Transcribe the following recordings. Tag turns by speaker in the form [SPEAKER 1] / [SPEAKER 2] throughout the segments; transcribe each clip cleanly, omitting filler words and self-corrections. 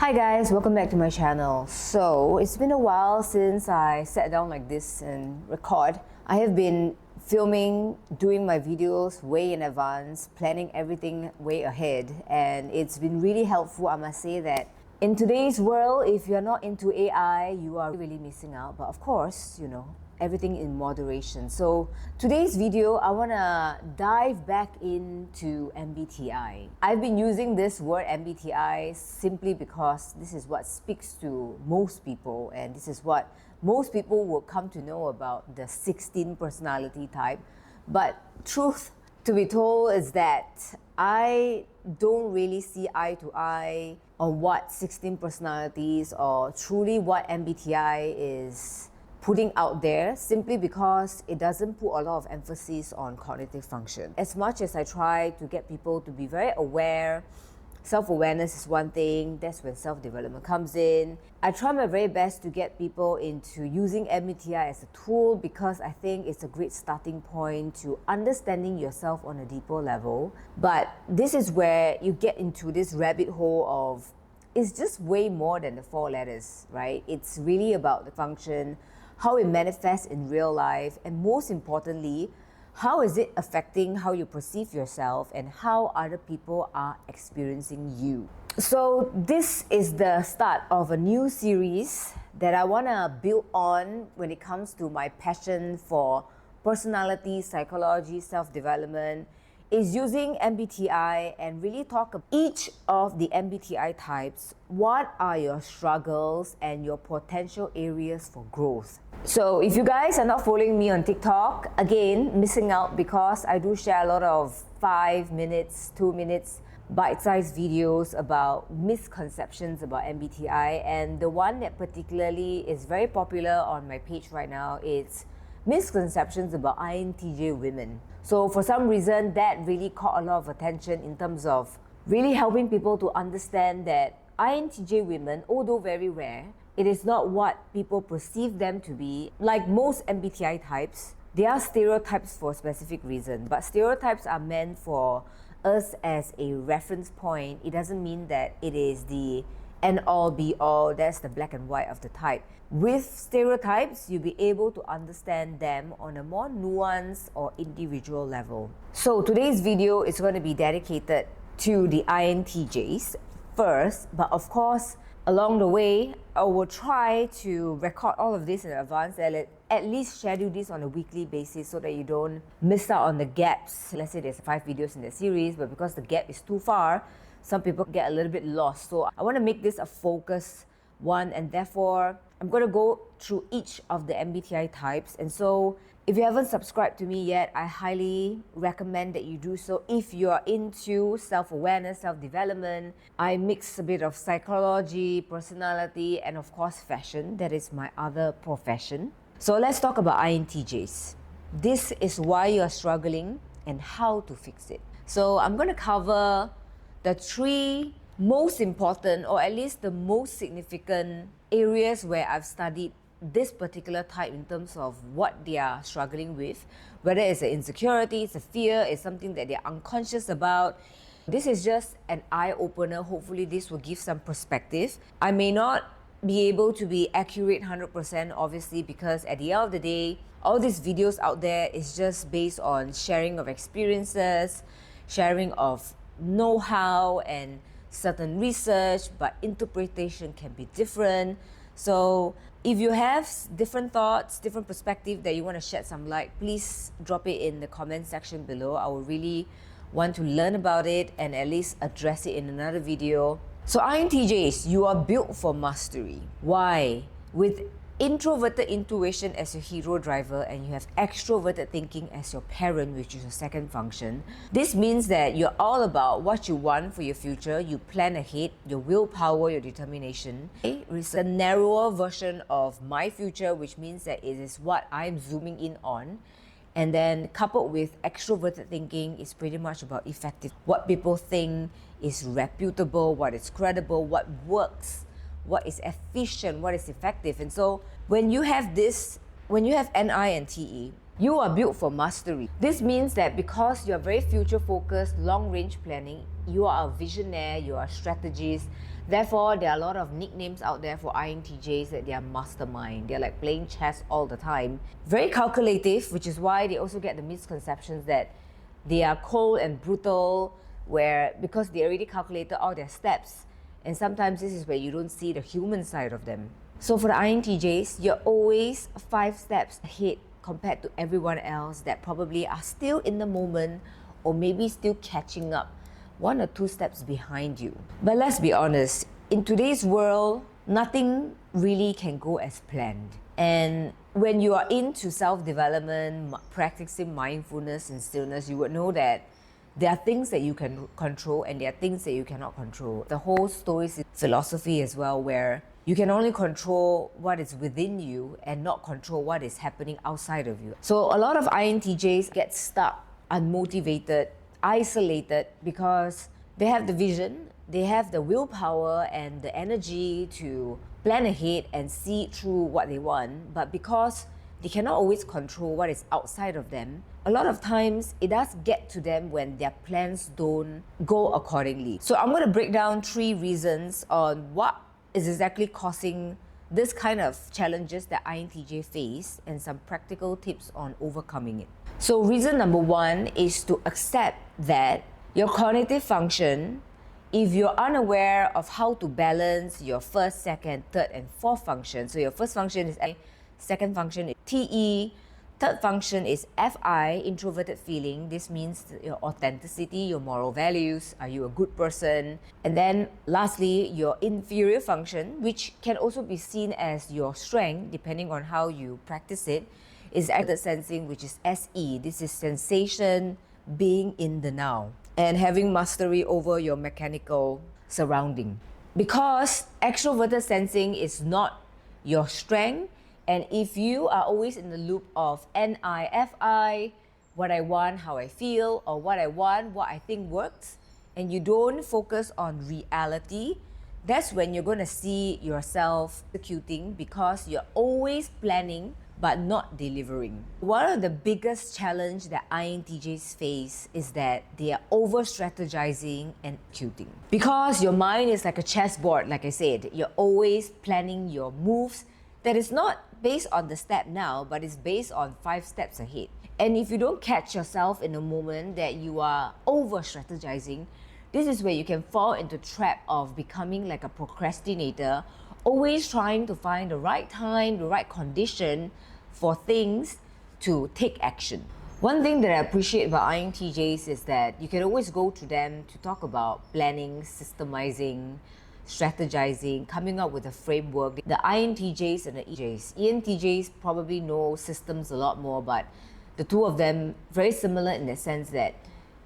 [SPEAKER 1] Hi guys, welcome back to my channel. So it's been a while since I sat down like this and record. I have been filming, doing my videos way in advance, planning everything way ahead, and it's been really helpful. I must say that in today's world, if you're not into AI, you are really missing out. But of course, everything in moderation. So today's video, I want to dive back into MBTI. I've been using this word MBTI simply because this is what speaks to most people, and this is what most people will come to know about the 16 personality type. But truth to be told is that I don't really see eye to eye on what 16 personalities or truly what MBTI is putting out there, simply because it doesn't put a lot of emphasis on cognitive function. As much as I try to get people to be very aware, self-awareness is one thing, that's when self-development comes in. I try my very best to get people into using MBTI as a tool because I think it's a great starting point to understanding yourself on a deeper level. But this is where you get into this rabbit hole of it's just way more than the 4 letters, right? It's really about the function, how it manifests in real life, and most importantly, how is it affecting how you perceive yourself and how other people are experiencing you. So this is the start of a new series that I want to build on when it comes to my passion for personality, psychology, self-development, is using MBTI and really talk about each of the MBTI types. What are your struggles and your potential areas for growth? So if you guys are not following me on TikTok, again, missing out because I do share a lot of 5 minutes, 2 minutes, bite-sized videos about misconceptions about MBTI. And the one that particularly is very popular on my page right now is misconceptions about INTJ women. So for some reason, that really caught a lot of attention in terms of really helping people to understand that INTJ women, although very rare, it is not what people perceive them to be. Like most MBTI types, they are stereotypes for a specific reason, but stereotypes are meant for us as a reference point. It doesn't mean that it is the end all be all, that's the black and white of the type. With stereotypes, you'll be able to understand them on a more nuanced or individual level. So today's video is going to be dedicated to the INTJs first, but of course, along the way, I will try to record all of this in advance and at least schedule this on a weekly basis so that you don't miss out on the gaps. Let's say there's 5 videos in the series, but because the gap is too far, some people get a little bit lost. So I want to make this a focused one, and therefore I'm going to go through each of the MBTI types. And so if you haven't subscribed to me yet, I highly recommend that you do so. If you are into self-awareness, self-development, I mix a bit of psychology, personality, and of course fashion. That is my other profession. So let's talk about INTJs. This is why you're struggling and how to fix it. So I'm going to cover the 3 most important, or at least the most significant areas where I've studied this particular type in terms of what they are struggling with, whether it's an insecurity, it's a fear, it's something that they're unconscious about. This is just an eye-opener. Hopefully this will give some perspective. I may not be able to be accurate 100%, obviously, because at the end of the day, all these videos out there is just based on sharing of experiences, sharing of know-how and certain research, but interpretation can be different. So if you have different thoughts, different perspective that you want to shed some light, please drop it in the comment section below. I would really want to learn about it and at least address it in another video. So INTJs, you are built for mastery. Why? With introverted intuition as your hero driver and you have extroverted thinking as your parent, which is your second function. This means that you're all about what you want for your future. You plan ahead, your willpower, your determination. It's a narrower version of my future, which means that it is what I'm zooming in on. And then coupled with extroverted thinking is pretty much about effective. What people think is reputable, what is credible, what works, what is efficient, what is effective. And so when you have this, when you have NI and TE, You are built for mastery. This means that because you're very future focused, long range planning, you are a visionary, you are a strategist. Therefore, there are a lot of nicknames out there for INTJs that they are mastermind. They're like playing chess all the time. Very calculative, which is why they also get the misconceptions that they are cold and brutal, where because they already calculated all their steps. And sometimes this is where you don't see the human side of them. So for the INTJs, you're always 5 steps ahead compared to everyone else that probably are still in the moment or maybe still catching up 1 or 2 steps behind you. But let's be honest, in today's world, nothing really can go as planned. And when you are into self-development, practicing mindfulness and stillness, you would know that there are things that you can control and there are things that you cannot control. The whole Stoic philosophy as well, where you can only control what is within you and not control what is happening outside of you. So a lot of INTJs get stuck, unmotivated, isolated because they have the vision, they have the willpower and the energy to plan ahead and see through what they want, but because they cannot always control what is outside of them, a lot of times it does get to them when their plans don't go accordingly. So I'm going to break down 3 reasons on what is exactly causing this kind of challenges that INTJ face and some practical tips on overcoming it. So reason number 1 is to accept that your cognitive function, if you're unaware of how to balance your first, second, third, and fourth function, so your first function is A, second function is TE, third function is FI, introverted feeling. This means your authenticity, your moral values. Are you a good person? And then lastly, your inferior function, which can also be seen as your strength, depending on how you practice it, is active sensing, which is SE. This is sensation, being in the now, and having mastery over your mechanical surrounding. Because extroverted sensing is not your strength, and if you are always in the loop of NI, what I want, how I feel, or what I want, what I think works, and you don't focus on reality, that's when you're going to see yourself executing because you're always planning but not delivering. One of the biggest challenges that INTJs face is that they are over-strategizing and executing. Because your mind is like a chessboard, like I said, you're always planning your moves that is not based on the step now, but it's based on 5 steps ahead. And if you don't catch yourself in a moment that you are over-strategizing, this is where you can fall into the trap of becoming like a procrastinator, always trying to find the right time, the right condition for things to take action. One thing that I appreciate about INTJs is that you can always go to them to talk about planning, systemizing, strategizing, coming up with a framework. The INTJs and the ENTJs. ENTJs probably know systems a lot more, but the two of them very similar in the sense that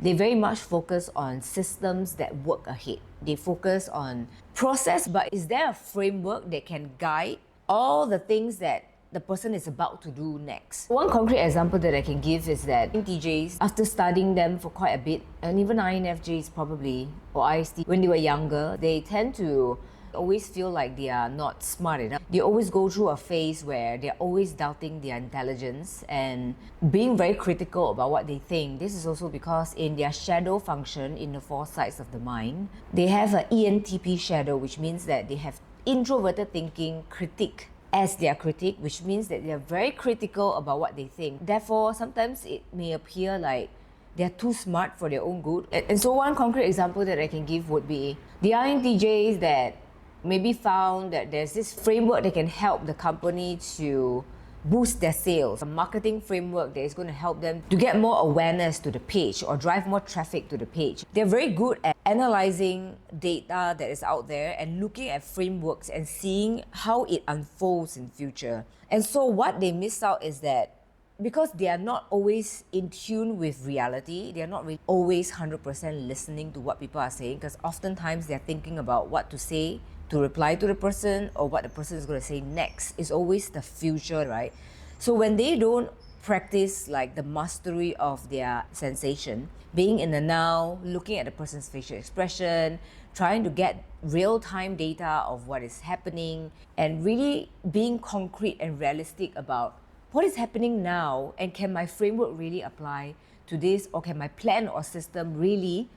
[SPEAKER 1] they very much focus on systems that work ahead. They focus on process, but is there a framework that can guide all the things that the person is about to do next? One concrete example that I can give is that INTJs, after studying them for quite a bit, and even INFJs probably, or IST, when they were younger, they tend to always feel like they are not smart enough. They always go through a phase where they're always doubting their intelligence and being very critical about what they think. This is also because in their shadow function, in the 4 sides of the mind, they have an ENTP shadow, which means that they have introverted thinking, critique as their critic, which means that they are very critical about what they think. Therefore, sometimes it may appear like they're too smart for their own good. And so one concrete example that I can give would be the INTJs that maybe found that there's this framework that can help the company to boost their sales, a marketing framework that is going to help them to get more awareness to the page or drive more traffic to the page. They're very good at analyzing data that is out there and looking at frameworks and seeing how it unfolds in future. And so what they miss out is that because they are not always in tune with reality, they are not really always 100% listening to what people are saying, because oftentimes they're thinking about what to say to reply to the person or what the person is going to say next. Is always the future, right? So when they don't practice like the mastery of their sensation, being in the now, looking at the person's facial expression, trying to get real-time data of what is happening, and really being concrete and realistic about what is happening now, and can my framework really apply to this, or can my plan or system really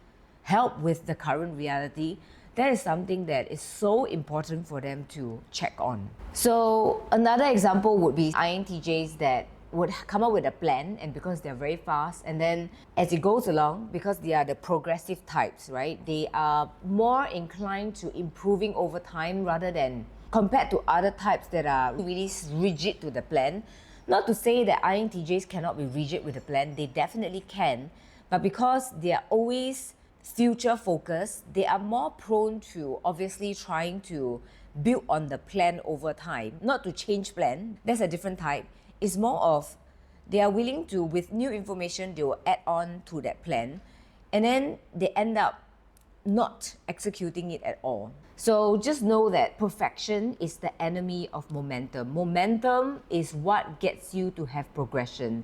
[SPEAKER 1] help with the current reality? That is something that is so important for them to check on. So another example would be INTJs that would come up with a plan, and because they're very fast, and then as it goes along, because they are the progressive types, right, they are more inclined to improving over time rather than compared to other types that are really rigid to the plan. Not to say that INTJs cannot be rigid with the plan, they definitely can, but because they are always future focused, they are more prone to obviously trying to build on the plan over time, not to change plan. That's a different type. It's more of they are willing to, with new information, they will add on to that plan, and then they end up not executing it at all. So just know that perfection is the enemy of momentum. Momentum is what gets you to have progression.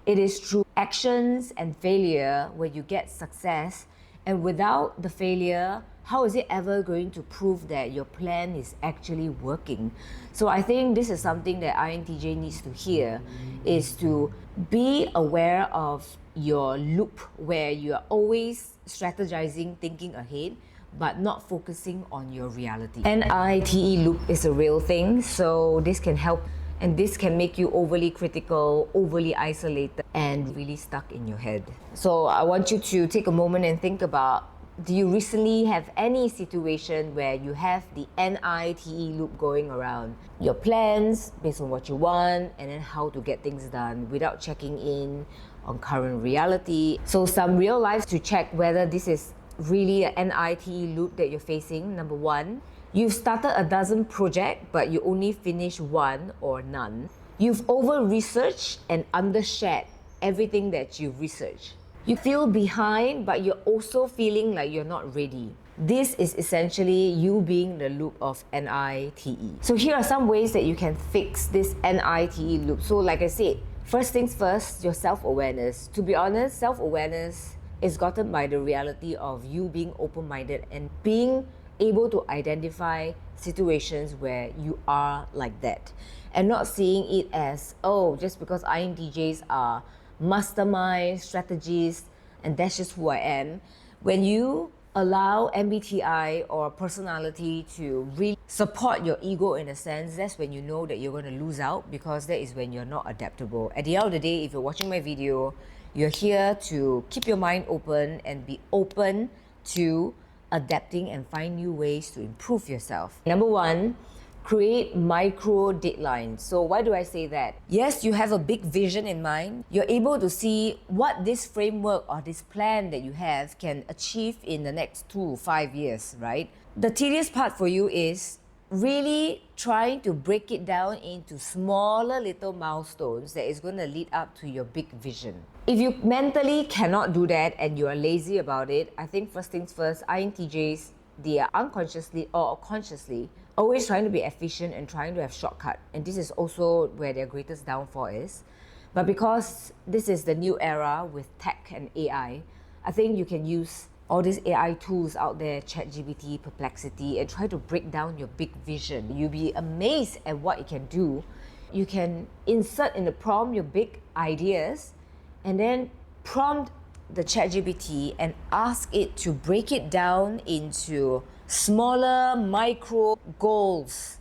[SPEAKER 1] It is through actions and failure where you get success, and without the failure, how is it ever going to prove that your plan is actually working? So I think this is something that INTJ needs to hear, is to be aware of your loop where you are always strategizing, thinking ahead, but not focusing on your reality. NITE loop is a real thing, so this can help, and this can make you overly critical, overly isolated, and really stuck in your head. So I want you to take a moment and think about, do you recently have any situation where you have the NITE loop going around? Your plans based on what you want, and then how to get things done without checking in on current reality. So some real life to check whether this is really an NITE loop that you're facing. Number one, you've started a dozen projects, but you only finish one or none. You've over-researched and under-shared everything that you've researched. You feel behind, but you're also feeling like you're not ready. This is essentially you being the loop of NITE. So here are some ways that you can fix this NITE loop. So like I said, first things first, your self-awareness. To be honest, self-awareness is gotten by the reality of you being open-minded and being able to identify situations where you are like that, and not seeing it as, oh, just because INTJs are mastermind strategists and that's just who I am. When you allow MBTI or personality to really support your ego in a sense, that's when you know that you're going to lose out, because that is when you're not adaptable. At the end of the day, if you're watching my video, you're here to keep your mind open and be open to adapting and find new ways to improve yourself. Number one, create micro deadlines. So why do I say that? Yes, you have a big vision in mind. You're able to see what this framework or this plan that you have can achieve in the next 2 to 5 years, right? The tedious part for you is really trying to break it down into smaller little milestones that is going to lead up to your big vision. If you mentally cannot do that and you are lazy about it, I think first things first, INTJs, they are unconsciously or consciously always trying to be efficient and trying to have shortcut. And this is also where their greatest downfall is. But because this is the new era with tech and AI, I think you can use all these AI tools out there, ChatGPT, Perplexity, and try to break down your big vision. You'll be amazed at what it can do. You can insert in the prompt your big ideas, and then prompt the ChatGPT and ask it to break it down into smaller micro goals,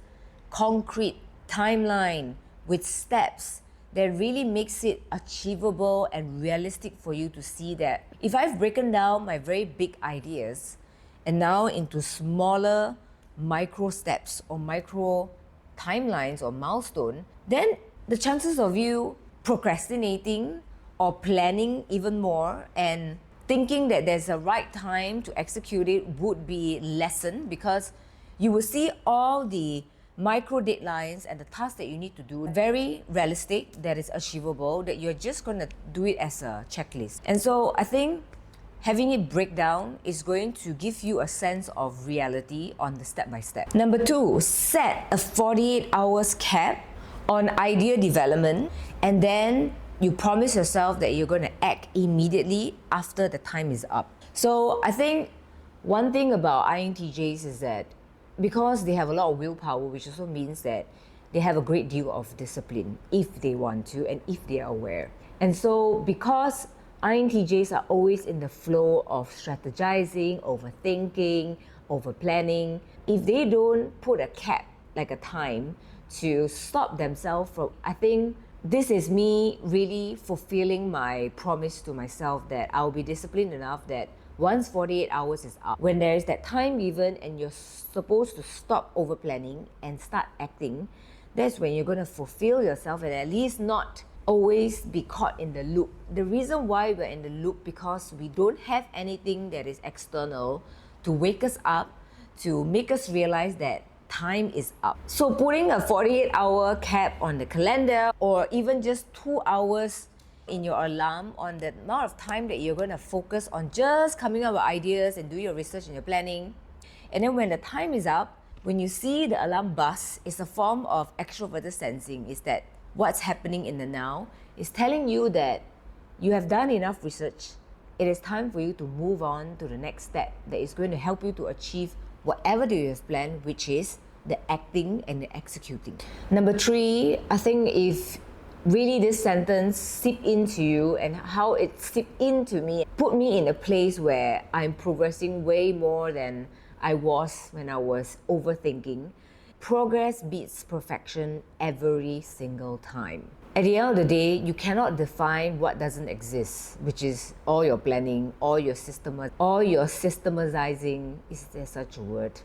[SPEAKER 1] concrete timeline with steps that really makes it achievable and realistic for you to see that if I've broken down my very big ideas and now into smaller micro steps or micro timelines or milestone, then the chances of you procrastinating or planning even more and thinking that there's a right time to execute it would be lessened, because you will see all the micro deadlines and the tasks that you need to do very realistic, that is achievable, that you're just going to do it as a checklist. And so I think having it break down is going to give you a sense of reality on the step by step. Number two, set a 48 hours cap on idea development, and then you promise yourself that you're going to act immediately after the time is up. So I think one thing about INTJs is that because they have a lot of willpower, which also means that they have a great deal of discipline if they want to and if they are aware. And so because INTJs are always in the flow of strategizing, overthinking, over-planning, if they don't put a cap, like a time, to stop themselves from, I think this is me really fulfilling my promise to myself that I'll be disciplined enough that once 48 hours is up, when there is that time given and you're supposed to stop over-planning and start acting, that's when you're going to fulfill yourself and at least not always be caught in the loop. The reason why we're in the loop because we don't have anything that is external to wake us up, to make us realize that time is up. So putting a 48-hour cap on the calendar or even just 2 hours in your alarm on the amount of time that you're going to focus on just coming up with ideas and do your research and your planning. And then when the time is up, when you see the alarm buzz, it's a form of extroverted sensing. Is that what's happening in the now is telling you that you have done enough research. It is time for you to move on to the next step that is going to help you to achieve whatever you have planned, which is the acting and the executing. Number 3, I think if really this sentence seep into you and how it seeped into me, put me in a place where I'm progressing way more than I was when I was overthinking. Progress beats perfection every single time. At the end of the day, you cannot define what doesn't exist, which is all your planning, all your systematizing, is there such a word?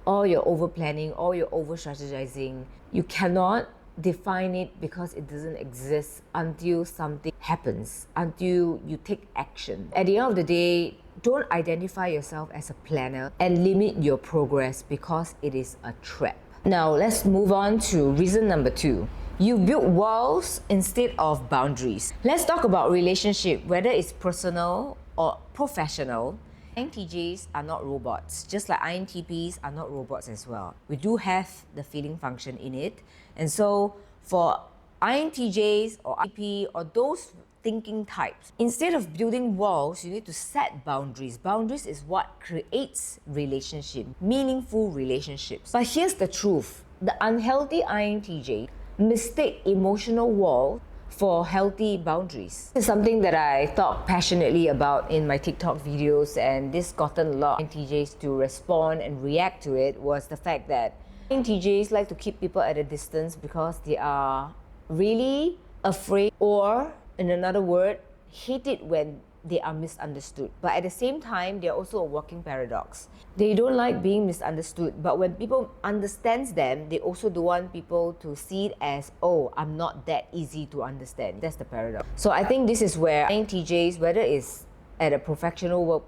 [SPEAKER 1] All your over-planning, all your over-strategizing. You cannot define it because it doesn't exist until something happens, until you take action. At the end of the day, don't identify yourself as a planner and limit your progress because it is a trap. Now, let's move on to reason number 2. You build walls instead of boundaries. Let's talk about relationship, whether it's personal or professional. INTJs are not robots, just like INTPs are not robots as well. We do have the feeling function in it. And so for INTJs or INTP or those thinking types, instead of building walls, you need to set boundaries. Boundaries is what creates relationship, meaningful relationships. But here's the truth. The unhealthy INTJ mistake emotional wall for healthy boundaries. This is something that I talk passionately about in my TikTok videos, and this gotten a lot of INTJs to respond and react to it, was the fact that INTJs like to keep people at a distance because they are really afraid, or in another word, hate it when they are misunderstood. But at the same time, they're also a walking paradox. They don't like being misunderstood, but when people understands them, they also don't want people to see it as, oh, I'm not that easy to understand. That's the paradox. So I think this is where INTJs, whether it's at a professional work,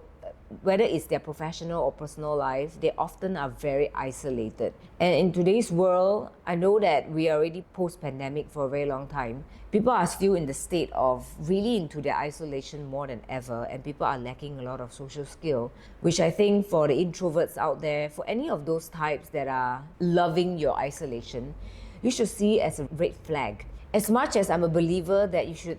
[SPEAKER 1] whether it's their professional or personal life, they often are very isolated. And in today's world, I know that we are already post-pandemic for a very long time. People are still in the state of really into their isolation more than ever, and people are lacking a lot of social skill, which I think for the introverts out there, for any of those types that are loving your isolation, you should see as a red flag. As much as I'm a believer that you should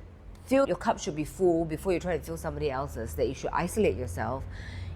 [SPEAKER 1] your cup should be full before you try to fill somebody else's, that you should isolate yourself,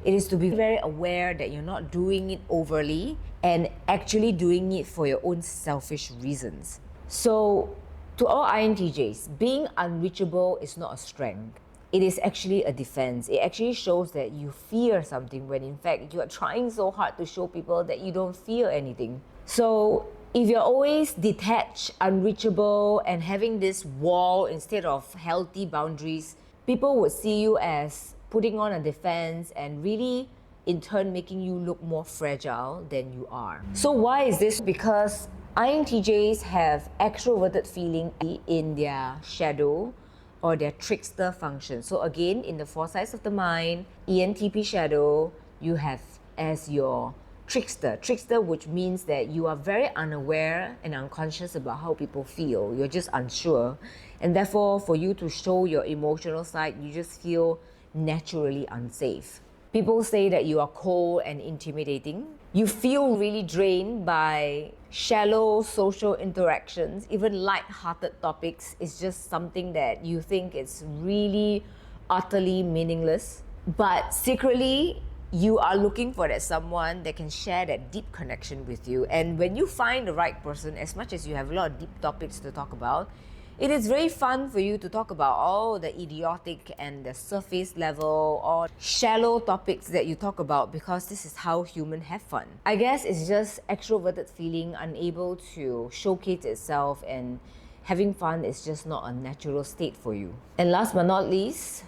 [SPEAKER 1] it is to be very aware that you're not doing it overly and actually doing it for your own selfish reasons. So to all INTJs, being unreachable is not a strength. It is actually a defense. It actually shows that you fear something when in fact you are trying so hard to show people that you don't fear anything. So if you're always detached, unreachable, and having this wall instead of healthy boundaries, people would see you as putting on a defense and really, in turn, making you look more fragile than you are. So why is this? Because INTJs have extroverted feeling in their shadow or their trickster function. So again, in the four sides of the mind, ENTP shadow, you have as your trickster, which means that you are very unaware and unconscious about how people feel. You're just unsure. And therefore, for you to show your emotional side, you just feel naturally unsafe. People say that you are cold and intimidating. You feel really drained by shallow social interactions. Even light-hearted topics is just something that you think is really utterly meaningless. But secretly, you are looking for that someone that can share that deep connection with you. And when you find the right person, as much as you have a lot of deep topics to talk about, it is very fun for you to talk about all the idiotic and the surface level or shallow topics that you talk about, because this is how humans have fun. I guess it's just extroverted feeling unable to showcase itself, and having fun is just not a natural state for you. And last but not least,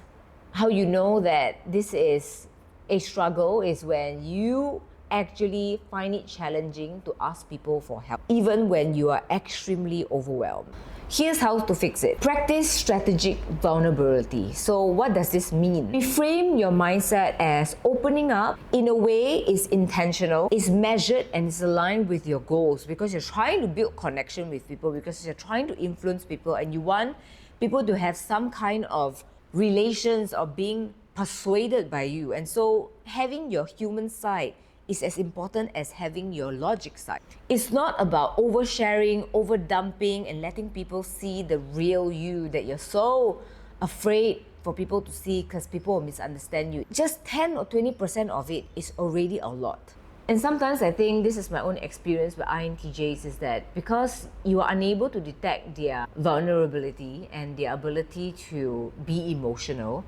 [SPEAKER 1] how you know that this is a struggle is when you actually find it challenging to ask people for help, even when you are extremely overwhelmed. Here's how to fix it. Practice strategic vulnerability. So what does this mean? Reframe your mindset as opening up in a way is intentional, is measured, and is aligned with your goals, because you're trying to build connection with people, because you're trying to influence people, and you want people to have some kind of relations or being persuaded by you. And so having your human side is as important as having your logic side. It's not about oversharing, overdumping, and letting people see the real you that you're so afraid for people to see because people will misunderstand you. Just 10 or 20% of it is already a lot. And sometimes I think this is my own experience with INTJs, is that because you are unable to detect their vulnerability and their ability to be emotional,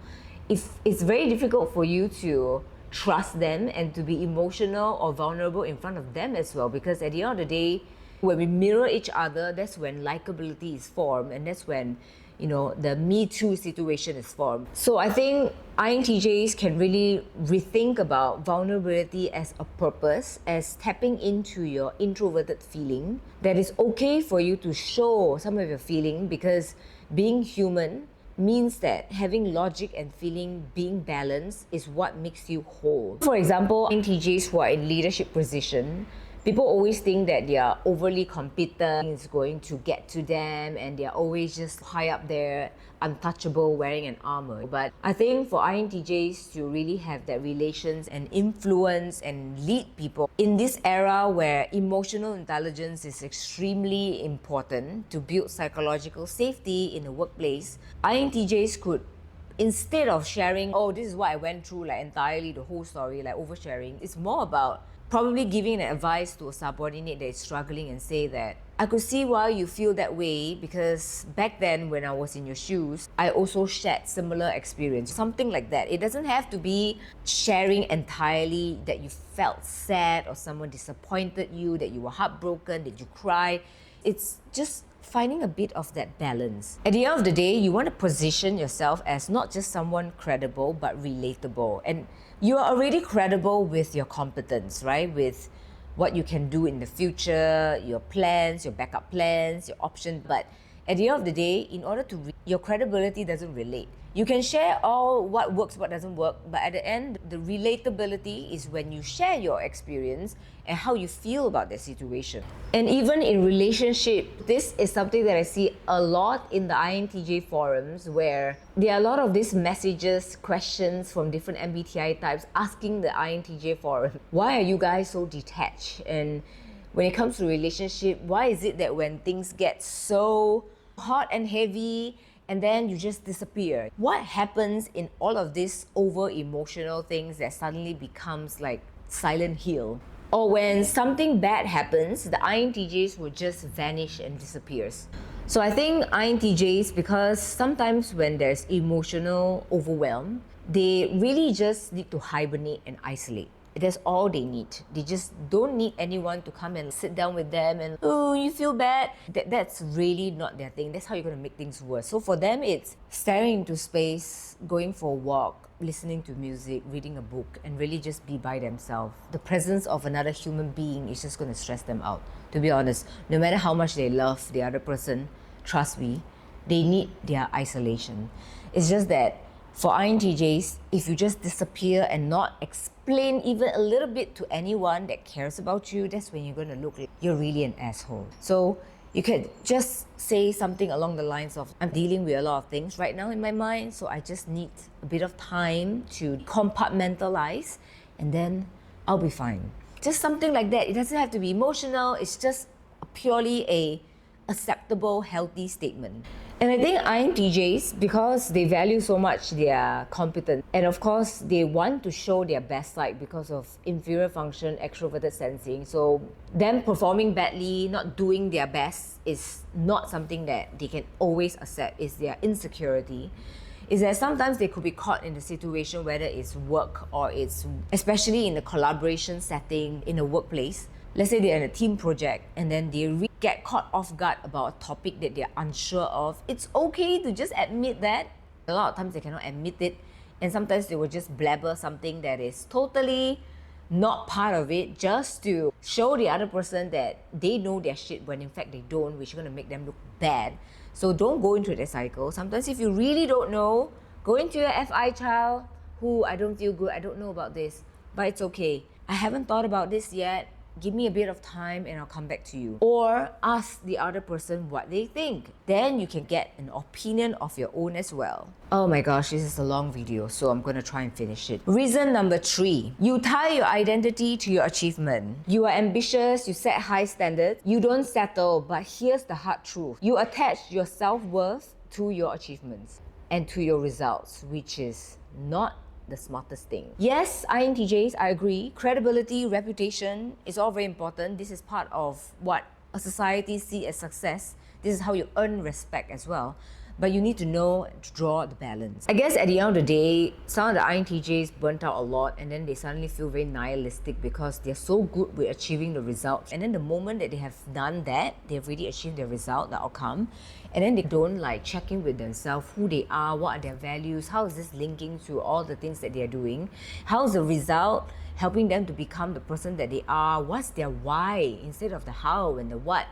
[SPEAKER 1] it's very difficult for you to trust them and to be emotional or vulnerable in front of them as well, because at the end of the day, when we mirror each other, that's when likability is formed, and that's when, you know, the Me Too situation is formed. So I think INTJs can really rethink about vulnerability as a purpose, as tapping into your introverted feeling, that it's okay for you to show some of your feeling, because being human means that having logic and feeling being balanced is what makes you whole. For example, INTJs who are in leadership position, people always think that they are overly competent, it's going to get to them, and they're always just high up there, untouchable, wearing an armor. But I think for INTJs to really have that relations and influence and lead people in this era where emotional intelligence is extremely important to build psychological safety in the workplace, INTJs could, instead of sharing, oh, this is what I went through, like entirely the whole story, like oversharing, it's more about probably giving an advice to a subordinate that is struggling and say that, I could see why you feel that way, because back then when I was in your shoes, I also shared similar experience. Something like that. It doesn't have to be sharing entirely that you felt sad or someone disappointed you, that you were heartbroken, that you cried. It's just finding a bit of that balance. At the end of the day, you want to position yourself as not just someone credible, but relatable. And you are already credible with your competence, right? With what you can do in the future, your plans, your backup plans, your options. But at the end of the day, in order to your credibility doesn't relate. You can share all what works, what doesn't work, but at the end, the relatability is when you share your experience and how you feel about the situation. And even in relationship, this is something that I see a lot in the INTJ forums, where there are a lot of these messages, questions from different MBTI types asking the INTJ forum, why are you guys so detached? And when it comes to relationship, why is it that when things get so hot and heavy, and then you just disappear? What happens in all of these over-emotional things that suddenly becomes like Silent Hill? Or when something bad happens, the INTJs will just vanish and disappears. So I think INTJs, because sometimes when there's emotional overwhelm, they really just need to hibernate and isolate. That's all they need. They just don't need anyone to come and sit down with them and, oh, you feel bad. That's really not their thing. That's how you're going to make things worse. So for them, it's staring into space, going for a walk, listening to music, reading a book, and really just be by themselves. The presence of another human being is just going to stress them out. To be honest, no matter how much they love the other person, trust me, they need their isolation. It's just that for INTJs, if you just disappear and not explain even a little bit to anyone that cares about you, that's when you're going to look like you're really an asshole. So you can just say something along the lines of, I'm dealing with a lot of things right now in my mind, so I just need a bit of time to compartmentalize, and then I'll be fine. Just something like that. It doesn't have to be emotional. It's just purely a acceptable, healthy statement. And I think INTJs, because they value so much their competence, and of course they want to show their best side because of inferior function, extroverted sensing. So them performing badly, not doing their best is not something that they can always accept, is their insecurity. Is that sometimes they could be caught in a situation, whether it's work or it's, especially in a collaboration setting in a workplace. Let's say they're in a team project and then they get caught off guard about a topic that they're unsure of. It's okay to just admit that. A lot of times they cannot admit it, and sometimes they will just blabber something that is totally not part of it just to show the other person that they know their shit when in fact they don't, which is going to make them look bad. So don't go into that cycle. Sometimes if you really don't know, go into your FI child, who I don't feel good, I don't know about this, but it's okay. I haven't thought about this yet. Give me a bit of time and I'll come back to you. Or ask the other person what they think. Then you can get an opinion of your own as well. Oh my gosh, this is a long video, so I'm gonna try and finish it. Reason number 3, you tie your identity to your achievement. You are ambitious, you set high standards, you don't settle, but here's the hard truth. You attach your self-worth to your achievements and to your results, which is not the smartest thing. Yes, INTJs, I agree. Credibility, reputation is all very important. This is part of what a society sees as success. This is how you earn respect as well. But you need to know to draw the balance. I guess at the end of the day, some of the INTJs burnt out a lot and then they suddenly feel very nihilistic because they're so good with achieving the results. And then the moment that they have done that, they've already achieved their result, the outcome, and then they don't check in with themselves, who they are, what are their values, how is this linking to all the things that they're doing, how is the result helping them to become the person that they are, what's their why instead of the how and the what.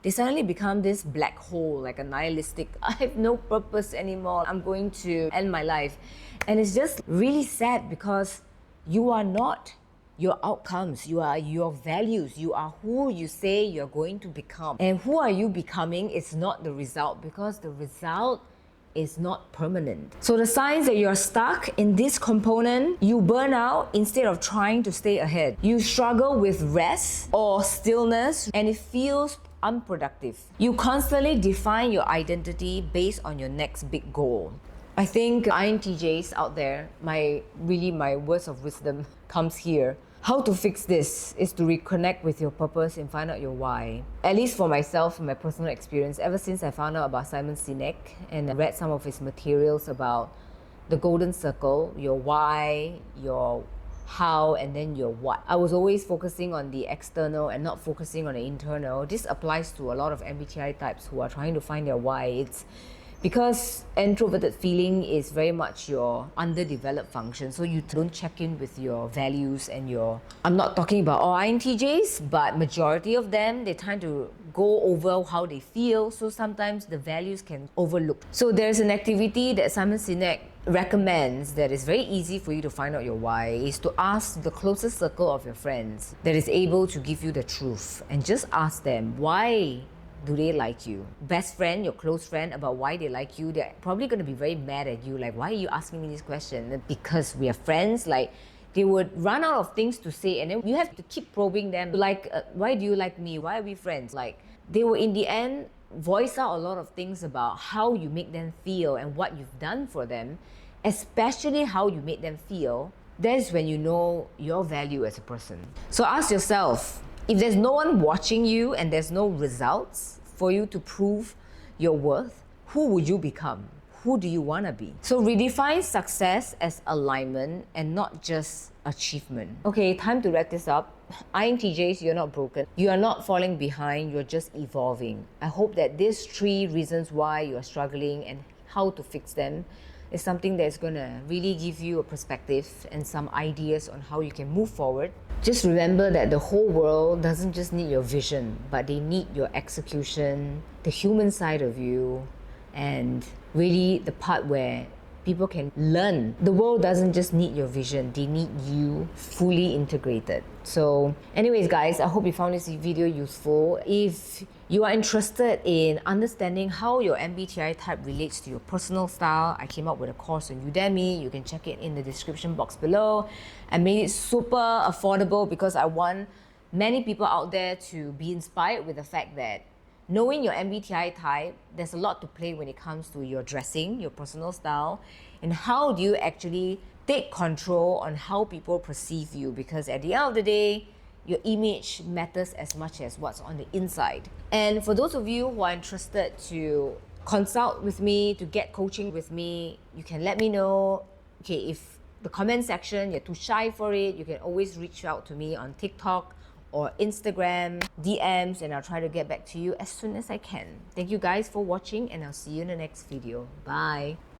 [SPEAKER 1] They suddenly become this black hole, like a nihilistic, I have no purpose anymore, I'm going to end my life. And it's just really sad because you are not your outcomes, you are your values, you are who you say you're going to become. And who are you becoming is not the result, because the result is not permanent. So the signs that you're stuck in this component, you burn out instead of trying to stay ahead. You struggle with rest or stillness and it feels unproductive. You constantly define your identity based on your next big goal. I think INTJs out there, my words of wisdom comes here. How to fix this is to reconnect with your purpose and find out your why. At least for myself, from my personal experience, ever since I found out about Simon Sinek and read some of his materials about the golden circle, your why, your how, and then your what. I was always focusing on the external and not focusing on the internal. This applies to a lot of MBTI types who are trying to find their why. It's because introverted feeling is very much your underdeveloped function, so you don't check in with your values and your... I'm not talking about all INTJs, but majority of them, they tend to go over how they feel, so sometimes the values can overlook. So there's an activity that Simon Sinek recommends that is very easy for you to find out your why, is to ask the closest circle of your friends that is able to give you the truth, and just ask them, why do they like you? Best friend, your close friend, about why they like you, they're probably going to be very mad at you, like, why are you asking me this question? Because we are friends, they would run out of things to say, and then you have to keep probing them, why do you like me? Why are we friends? They will in the end voice out a lot of things about how you make them feel and what you've done for them, especially how you made them feel. That's when you know your value as a person. So ask yourself, if there's no one watching you and there's no results for you to prove your worth, who would you become? Who do you want to be? So redefine success as alignment and not just achievement. Okay, time to wrap this up. INTJs, you're not broken. You are not falling behind, you're just evolving. I hope that these 3 reasons why you are struggling and how to fix them is something that's going to really give you a perspective and some ideas on how you can move forward. Just remember that the whole world doesn't just need your vision, but they need your execution, the human side of you, and really the part where people can learn. The world doesn't just need your vision, they need you fully integrated. So anyways guys, I hope you found this video useful. If you are interested in understanding how your MBTI type relates to your personal style, I came up with a course on Udemy. You can check it in the description box below. I made it super affordable because I want many people out there to be inspired with the fact that knowing your MBTI type, there's a lot to play when it comes to your dressing, your personal style, and how do you actually take control on how people perceive you, because at the end of the day, your image matters as much as what's on the inside. And for those of you who are interested to consult with me, to get coaching with me, you can let me know. Okay, if the comment section you're too shy for it, you can always reach out to me on TikTok or Instagram DMs, and I'll try to get back to you as soon as I can. Thank you guys for watching, and I'll see you in the next video. Bye.